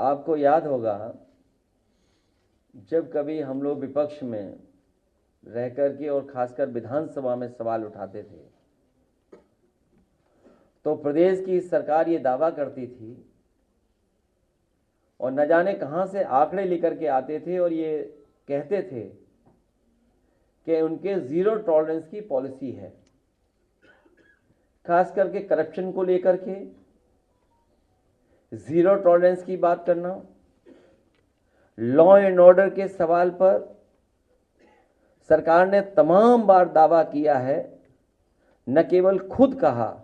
आपको याद होगा जब कभी हम लोग विपक्ष में रहकर के और खासकर विधानसभा में सवाल उठाते थे तो प्रदेश की सरकार ये दावा करती थी और न जाने कहां से आंकड़े लेकर के आते थे और ये कहते थे कि उनके जीरो टॉलरेंस की पॉलिसी है, खास करके करप्शन को लेकर के जीरो टॉलरेंस की बात करना, लॉ एंड ऑर्डर के सवाल पर सरकार ने तमाम बार दावा किया है, न केवल खुद कहा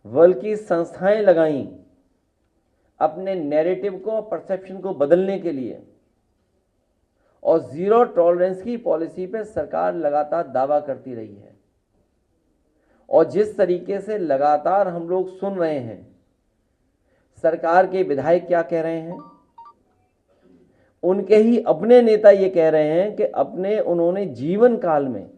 बल्कि संस्थाएं लगाई अपने नैरेटिव को, परसेप्शन को बदलने के लिए, और जीरो टॉलरेंस की पॉलिसी पे सरकार लगातार दावा करती रही है। और जिस तरीके से लगातार हम लोग सुन रहे हैं सरकार के विधायक क्या कह रहे हैं, उनके ही अपने नेता ये कह रहे हैं कि उन्होंने जीवन काल में,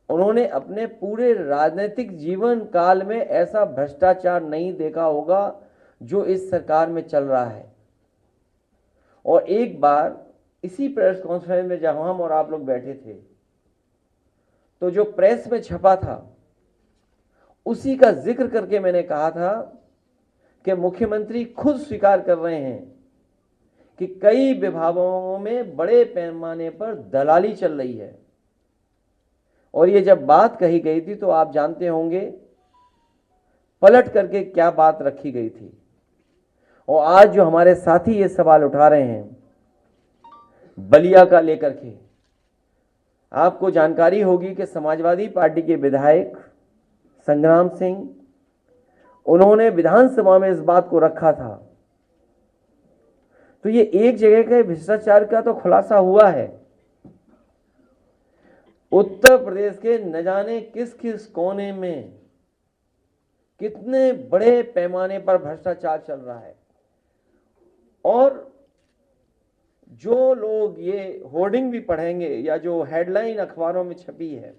उन्होंने अपने पूरे राजनीतिक जीवन काल में ऐसा भ्रष्टाचार नहीं देखा होगा जो इस सरकार में चल रहा है। और एक बार इसी प्रेस कॉन्फ्रेंस में जब हम और आप लोग बैठे थे तो जो प्रेस में छपा था उसी का जिक्र करके मैंने कहा था कि मुख्यमंत्री खुद स्वीकार कर रहे हैं कि कई विभागों में बड़े पैमाने पर दलाली चल रही है। और ये जब बात कही गई थी तो आप जानते होंगे पलट करके क्या बात रखी गई थी। और आज जो हमारे साथी ये सवाल उठा रहे हैं बलिया का लेकर के, आपको जानकारी होगी कि समाजवादी पार्टी के विधायक संग्राम सिंह, उन्होंने विधानसभा में इस बात को रखा था। तो ये एक जगह के भ्रष्टाचार का तो खुलासा हुआ है। उत्तर प्रदेश के न जाने किस किस कोने में कितने बड़े पैमाने पर भ्रष्टाचार चल रहा है। और जो लोग ये होर्डिंग भी पढ़ेंगे या जो हेडलाइन अखबारों में छपी है,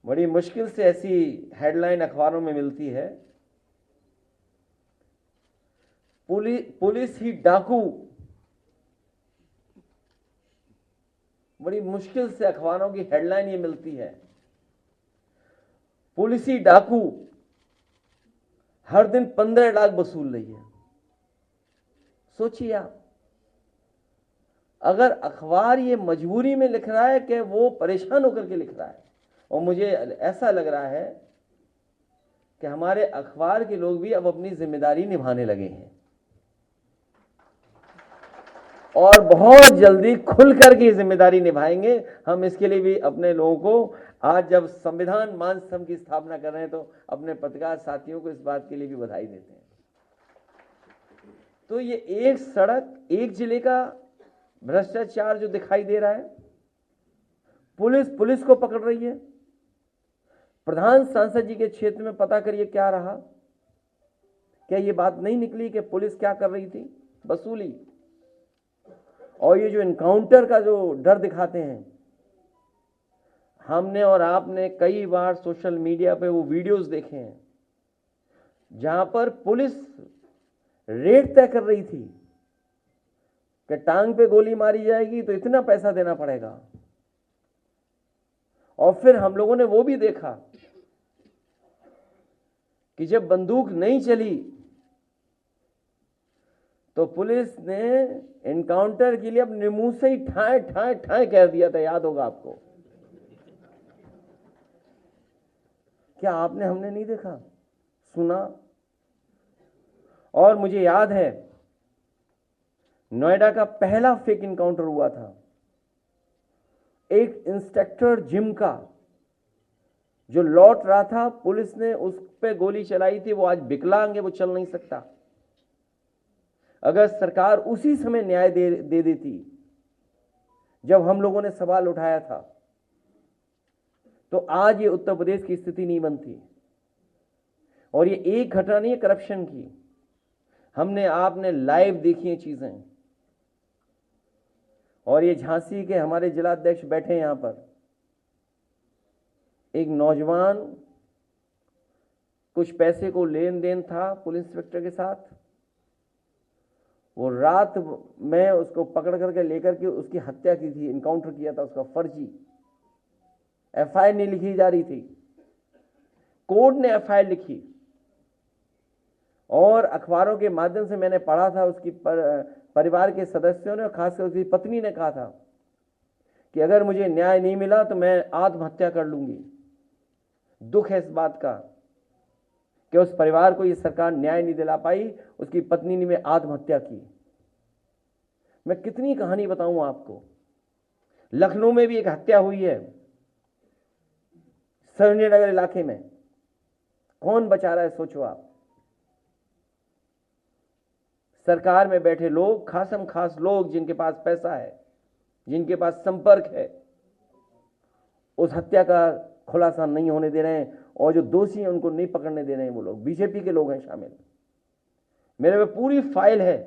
बड़ी मुश्किल से ऐसी हेडलाइन अखबारों में मिलती है, पुलिस ही डाकू, बड़ी मुश्किल से अखबारों की हेडलाइन ये मिलती है, पुलिस ही डाकू हर दिन 15 लाख वसूल रही है। सोचिए आप, अगर अखबार ये मजबूरी में लिख रहा है कि वो परेशान होकर के लिख रहा है, और मुझे ऐसा लग रहा है कि हमारे अखबार के लोग भी अब अपनी जिम्मेदारी निभाने लगे हैं और बहुत जल्दी खुल करके जिम्मेदारी निभाएंगे। हम इसके लिए भी अपने लोगों को, आज जब संविधान मान संघ की स्थापना कर रहे हैं तो अपने पत्रकार साथियों को इस बात के लिए भी बधाई देते हैं। तो ये एक सड़क, एक जिले का भ्रष्टाचार जो दिखाई दे रहा है, पुलिस को पकड़ रही है। प्रधान सांसद जी के क्षेत्र में पता करिए क्या रहा, क्या ये बात नहीं निकली कि पुलिस क्या कर रही थी? वसूली। और ये जो इनकाउंटर का जो डर दिखाते हैं, हमने और आपने कई बार सोशल मीडिया पे वो वीडियोस देखे हैं जहां पर पुलिस रेट तय कर रही थी कि टांग पे गोली मारी जाएगी तो इतना पैसा देना पड़ेगा। और फिर हम लोगों ने वो भी देखा कि जब बंदूक नहीं चली तो पुलिस ने एनकाउंटर के लिए अपने मुंह से ही ठाए ठाए ठाए कह दिया था, याद होगा आपको। क्या आपने, हमने नहीं देखा, सुना? और मुझे याद है नोएडा का पहला फेक इनकाउंटर हुआ था, एक इंस्पेक्टर जिम का जो लौट रहा था, पुलिस ने उस पे गोली चलाई थी। वो आज विकलांग है, वो चल नहीं सकता। अगर सरकार उसी समय न्याय दे देती जब हम लोगों ने सवाल उठाया था, तो आज ये उत्तर प्रदेश की स्थिति नहीं बनती। और ये एक घटना नहीं है करप्शन की, हमने आपने लाइव देखी है चीजें। और ये झांसी के हमारे जिलाध्यक्ष बैठे यहां पर, एक नौजवान कुछ पैसे को लेन देन था पुलिस इंस्पेक्टर के साथ। वो रात में उसको पकड़ करके लेकर के उसकी हत्या की थी, इनकाउंटर किया था उसका फर्जी। एफआईआर नहीं लिखी जा रही थी, कोर्ट ने एफआईआर लिखी और अखबारों के माध्यम से मैंने पढ़ा था। उसकी परिवार के सदस्यों ने और खासकर उसकी पत्नी ने कहा था कि अगर मुझे न्याय नहीं मिला तो मैं आत्महत्या कर लूंगी। दुख है इस बात का कि उस परिवार को ये सरकार न्याय नहीं दिला पाई, उसकी पत्नी ने आत्महत्या की। मैं कितनी कहानी बताऊं आपको। लखनऊ में भी एक हत्या हुई है, सरोजनी नगर इलाके में। कौन बचा रहा है सोचो आप। सरकार में बैठे लोग, खासम खास लोग जिनके पास पैसा है, जिनके पास संपर्क है, उस हत्या का खुलासा नहीं होने दे रहे हैं और जो दोषी हैं उनको नहीं पकड़ने दे रहे हैं। वो लोग बीजेपी के लोग हैं शामिल। मेरे में पूरी फाइल है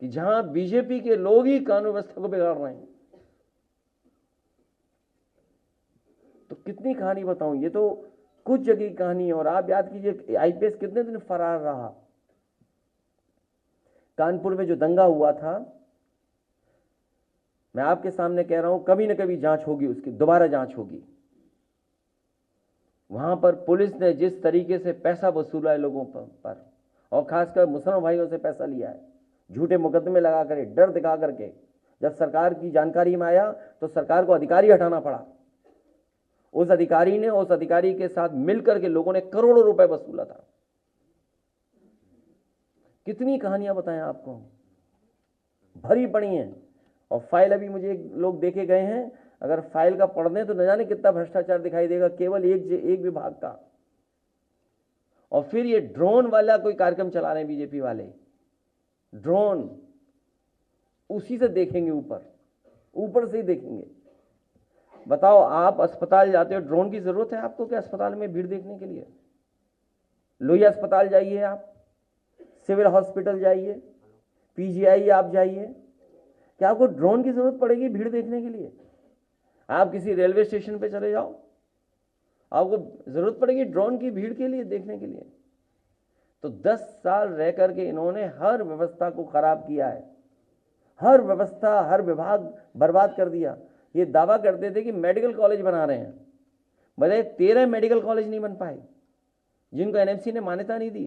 कि जहां बीजेपी के लोग ही कानून व्यवस्था को बिगाड़ रहे हैं। तो कितनी कहानी बताऊं, ये तो कुछ जगह की कहानी है। और आप याद कीजिए आईपीएस कितने दिन फरार रहा। कानपुर में जो दंगा हुआ था, मैं आपके सामने कह रहा हूं, कभी ना कभी जांच होगी, उसकी दोबारा जांच होगी। वहां पर पुलिस ने जिस तरीके से पैसा वसूला है लोगों पर और खासकर मुसलमान भाइयों से पैसा लिया है, झूठे मुकदमे लगा कर, डर दिखा करके, जब सरकार की जानकारी में आया तो सरकार को अधिकारी हटाना पड़ा। उस अधिकारी ने, उस अधिकारी के साथ मिलकर के लोगों ने करोड़ों रुपए वसूला था। कितनी कहानियां बताएं आपको, भरी पड़ी हैं। और फाइल अभी मुझे लोग देके गए हैं, अगर फाइल का पढ़ दें तो न जाने कितना भ्रष्टाचार दिखाई देगा केवल एक विभाग का। और फिर ये ड्रोन वाला कोई कार्यक्रम चला रहे हैं बीजेपी वाले। ड्रोन उसी से देखेंगे, ऊपर से ही देखेंगे। बताओ, आप अस्पताल जाते हो, ड्रोन की जरूरत है आपको क्या अस्पताल में भीड़ देखने के लिए? लोहिया अस्पताल जाइए, आप सिविल हॉस्पिटल जाइए, पीजीआई आप जाइए, क्या आपको ड्रोन की जरूरत पड़ेगी भीड़ देखने के लिए? आप किसी रेलवे स्टेशन पे चले जाओ, आपको जरूरत पड़ेगी ड्रोन की भीड़ के लिए, देखने के लिए? तो 10 साल रह करके इन्होंने हर व्यवस्था को खराब किया है, हर व्यवस्था, हर विभाग बर्बाद कर दिया। ये दावा करते थे कि मेडिकल कॉलेज बना रहे हैं, बताइए 13 मेडिकल कॉलेज नहीं बन पाए जिनको एनएमसी ने मान्यता नहीं दी।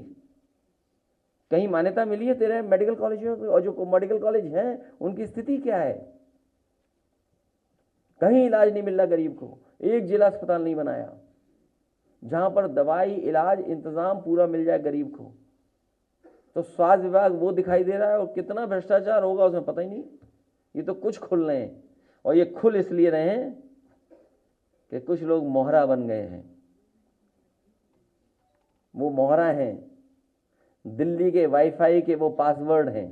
कहीं मान्यता मिली है 13 मेडिकल कॉलेजों को? और जो मेडिकल कॉलेज हैं उनकी स्थिति क्या है? कहीं इलाज नहीं मिल रहा गरीब को। एक जिला अस्पताल नहीं बनाया जहां पर दवाई, इलाज, इंतजाम पूरा मिल जाए गरीब को। तो स्वास्थ्य विभाग वो दिखाई दे रहा है, और कितना भ्रष्टाचार होगा उसमें पता ही नहीं। ये तो कुछ खुल रहे हैं, और ये खुल इसलिए रहे हैं कि कुछ लोग मोहरा बन गए हैं। वो मोहरा हैं, दिल्ली के वाईफाई के वो पासवर्ड हैं।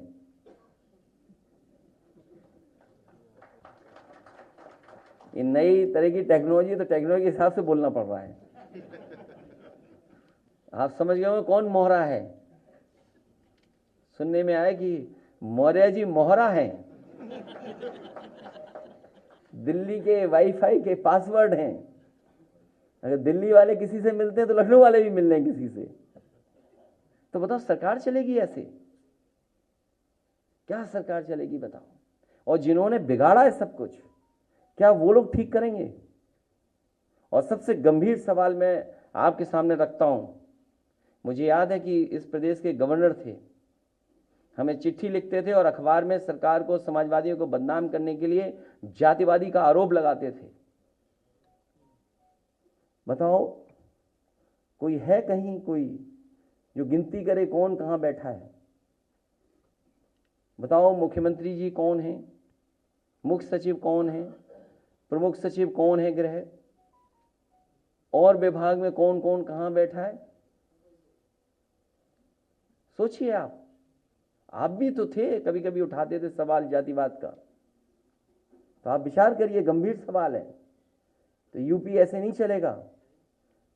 ये नई तरह की टेक्नोलॉजी, तो टेक्नोलॉजी के हिसाब से बोलना पड़ रहा है। आप समझ गए हो कौन मोहरा है? सुनने में आया कि मौर्य जी मोहरा हैं, दिल्ली के वाईफाई के पासवर्ड हैं। अगर दिल्ली वाले किसी से मिलते हैं तो लखनऊ वाले भी मिल रहे हैं किसी से। तो बताओ सरकार चलेगी ऐसे? क्या सरकार चलेगी बताओ? और जिन्होंने बिगाड़ा है सब कुछ, क्या वो लोग ठीक करेंगे? और सबसे गंभीर सवाल मैं आपके सामने रखता हूं। मुझे याद है कि इस प्रदेश के गवर्नर थे, हमें चिट्ठी लिखते थे और अखबार में सरकार को, समाजवादियों को बदनाम करने के लिए जातिवादी का आरोप लगाते थे। बताओ, कोई है कहीं कोई जो गिनती करे कौन कहां बैठा है? बताओ, मुख्यमंत्री जी कौन है, मुख्य सचिव कौन है, प्रमुख सचिव कौन है गृह, और विभाग में कौन कौन कहां बैठा है? सोचिए आप भी तो थे, कभी कभी उठाते थे सवाल जातिवाद का। तो आप विचार करिए, गंभीर सवाल है। तो यूपी ऐसे नहीं चलेगा।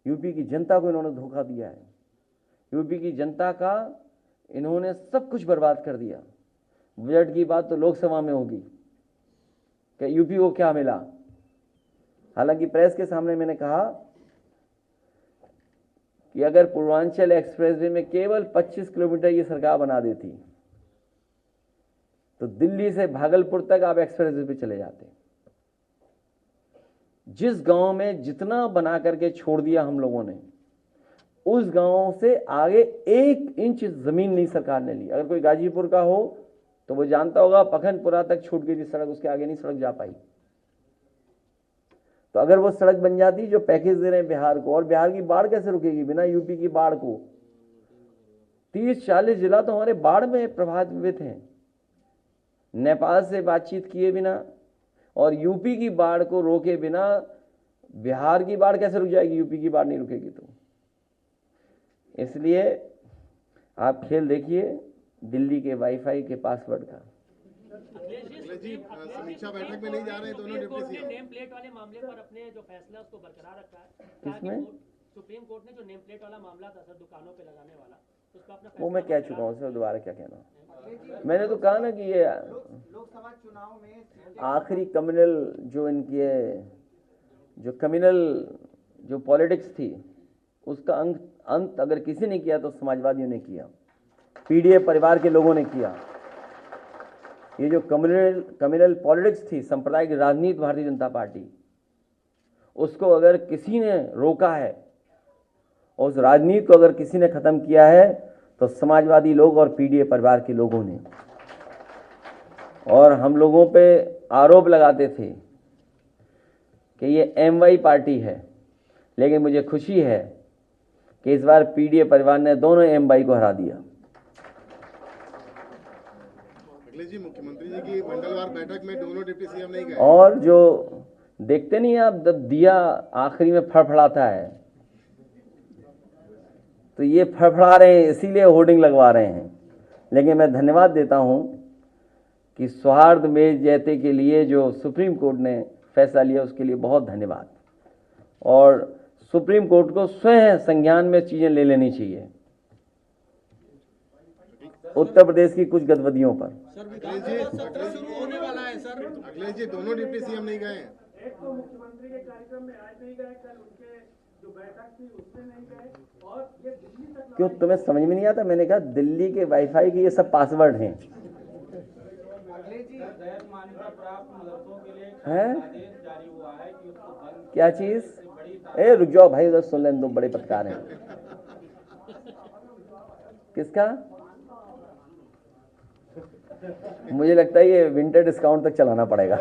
यूपी की जनता को इन्होंने धोखा दिया है। यूपी की जनता का इन्होंने सब कुछ बर्बाद कर दिया। बजट की बात तो लोकसभा में होगी कि यूपी को क्या मिला। हालांकि प्रेस के सामने मैंने कहा कि अगर पूर्वांचल एक्सप्रेसवे में केवल 25 किलोमीटर ये सरकार बना देती तो दिल्ली से भागलपुर तक आप एक्सप्रेसवे पे चले जाते। जिस गांव में जितना बना करके छोड़ दिया हम लोगों ने, उस गांव से आगे 1 इंच जमीन नहीं सरकार ने ली। अगर कोई गाजीपुर का हो तो वो जानता होगा पखनपुरा तक छूट गई थी सड़क, उसके आगे नहीं सड़क जा पाई। तो अगर वो सड़क बन जाती जो पैकेज दे रहे हैं बिहार को, और बिहार की बाढ़ कैसे रुकेगी बिना यूपी की बाढ़ को? 30-40 जिला तो हमारे बाढ़ में प्रभावित हैं, नेपाल से बातचीत किए बिना और यूपी की बाढ़ को रोके बिना बिहार की बाढ़ कैसे रुक जाएगी? यूपी की बाढ़ नहीं रुकेगी। तो इसलिए आप खेल देखिए दिल्ली के वाईफाई के पासवर्ड का। अखिलेश जी समीक्षा बैठक में नहीं जा रहे हैं दोनों डिप्टी सीएम। नेम प्लेट वाले मामले पर अपने जो फैसला उसको बरकरार रखा है। किसमें? सुप्रीम कोर्ट ने जो नेम प्लेट वाला मामला था सर दुकानों पे लगाने वाला, उस पर अपना वो मैं कह चुका हूँ सर, दोबारा क्या कहना। मैंने तो कहा ना कि ये लोकसभा चुनाव में आखिरी कम्युनल जो इनकी जो कम्युनल जो पॉलिटिक्स थी उसका अंत अगर किसी ने किया तो समाजवादियों ने किया, पीडीए परिवार के लोगों ने किया। ये जो कम्युनल पॉलिटिक्स थी, सांप्रदायिक राजनीति भारतीय जनता पार्टी, उसको अगर किसी ने रोका है और उस राजनीति को अगर किसी ने खत्म किया है तो समाजवादी लोग और पीडीए परिवार के लोगों ने। और हम लोगों पे आरोप लगाते थे कि ये एमवाई पार्टी है, लेकिन मुझे खुशी है कि इस बार पीडीए परिवार ने दोनों एमवाई को हरा दिया। अखिलेश जी मुख्यमंत्री जी की मंगलवार बैठक में दोनों डिप्टी सीएम नहीं गए। और जो देखते नहीं आप, जब दिया आखिरी में फड़फड़ाता है तो ये फड़फड़ा रहे हैं, इसीलिए होर्डिंग लगवा रहे हैं। लेकिन मैं धन्यवाद देता हूं कि सौहार्द में जयते के लिए जो सुप्रीम कोर्ट ने फैसला लिया उसके लिए बहुत धन्यवाद। और सुप्रीम कोर्ट को स्वयं संज्ञान में चीजें ले लेनी चाहिए उत्तर प्रदेश की कुछ गतिविधियों पर। होने वाला है सर। अखिलेश जी दोनों डिप्टी सीएम नहीं गए। एक तो मुख्यमंत्री के कार्यक्रम में आज नहीं गए, कल उनके जो बैठक थी उसमें नहीं गए, और ये दिल्ली तक। क्यों तुम्हें समझ में नहीं आता? मैंने कहा दिल्ली के वाईफाई के ये सब पासवर्ड हैं। अखिलेश जी गैर मान्यता प्राप्त मदरसों के लिए है आदेश जारी हुआ है कि उसको बंद क्या चीज? ए रुक जाओ भाई, उधर सुन लें, तुम बड़े पत्रकार हैं। किसका? मुझे लगता है ये विंटर डिस्काउंट तक चलाना पड़ेगा।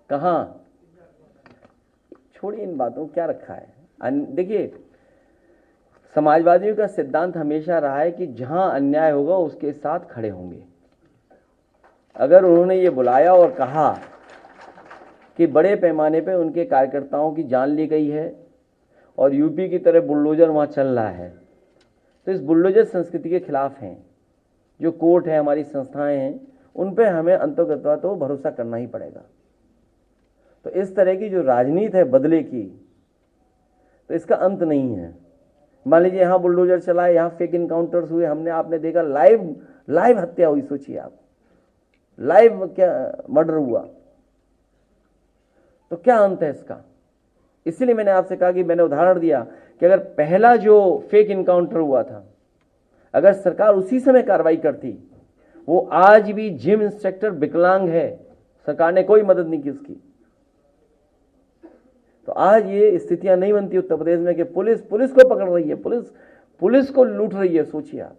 कहाँ? छोड़िए इन बातों, क्या रखा है। देखिए समाजवादियों का सिद्धांत हमेशा रहा है कि जहां अन्याय होगा उसके साथ खड़े होंगे। अगर उन्होंने ये बुलाया और कहा कि बड़े पैमाने पे उनके कार्यकर्ताओं की जान ली गई है और यूपी की तरह बुलडोजर वहाँ चल रहा है, तो इस बुलडोजर संस्कृति के खिलाफ हैं। जो कोर्ट है, हमारी संस्थाएं हैं, उन पे हमें अंततः तो भरोसा करना ही पड़ेगा। तो इस तरह की जो राजनीति है बदले की, तो इसका अंत नहीं है। मान लीजिए यहाँ बुलडोजर चला, यहाँ फेक इनकाउंटर्स हुए, हमने आपने देखा लाइव हत्या हुई, सोचिए आप, लाइव क्या मर्डर हुआ, तो क्या अंत है इसका? इसीलिए मैंने आपसे कहा कि मैंने उदाहरण दिया कि अगर पहला जो फेक इनकाउंटर हुआ था, अगर सरकार उसी समय कार्रवाई करती, वो आज भी जिम इंस्ट्रक्टर विकलांग है, सरकार ने कोई मदद नहीं की उसकी, तो आज ये स्थितियां नहीं बनती उत्तर प्रदेश में कि पुलिस को पकड़ रही है, पुलिस को लूट रही है। सोचिए आप।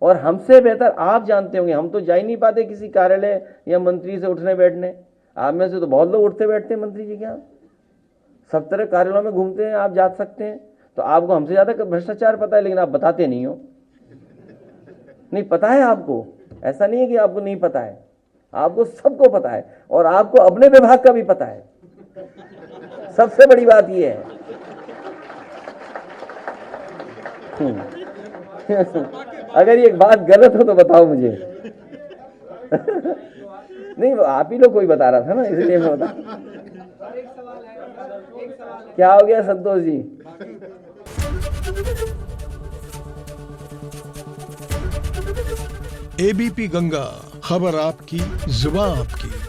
और हमसे बेहतर आप जानते होंगे, हम तो जा ही नहीं पाते किसी कार्यालय या मंत्री से उठने बैठने। आप में से तो बहुत लोग उठते बैठते हैं मंत्री जी के यहाँ, सब तरह कार्यालयों में घूमते हैं, आप जा सकते हैं। तो आपको हमसे ज्यादा भ्रष्टाचार पता है, लेकिन आप बताते नहीं हो। नहीं पता है आपको, ऐसा नहीं है कि आपको नहीं पता है, आपको सबको पता है, और आपको अपने विभाग का भी पता है। सबसे बड़ी बात यह है। अगर ये बात गलत हो तो बताओ मुझे। नहीं, आप ही लोग कोई बता रहा था ना, इसलिए मैं बता। क्या हो गया संतोष जी? एबीपी गंगा, खबर आपकी, जुबान आपकी।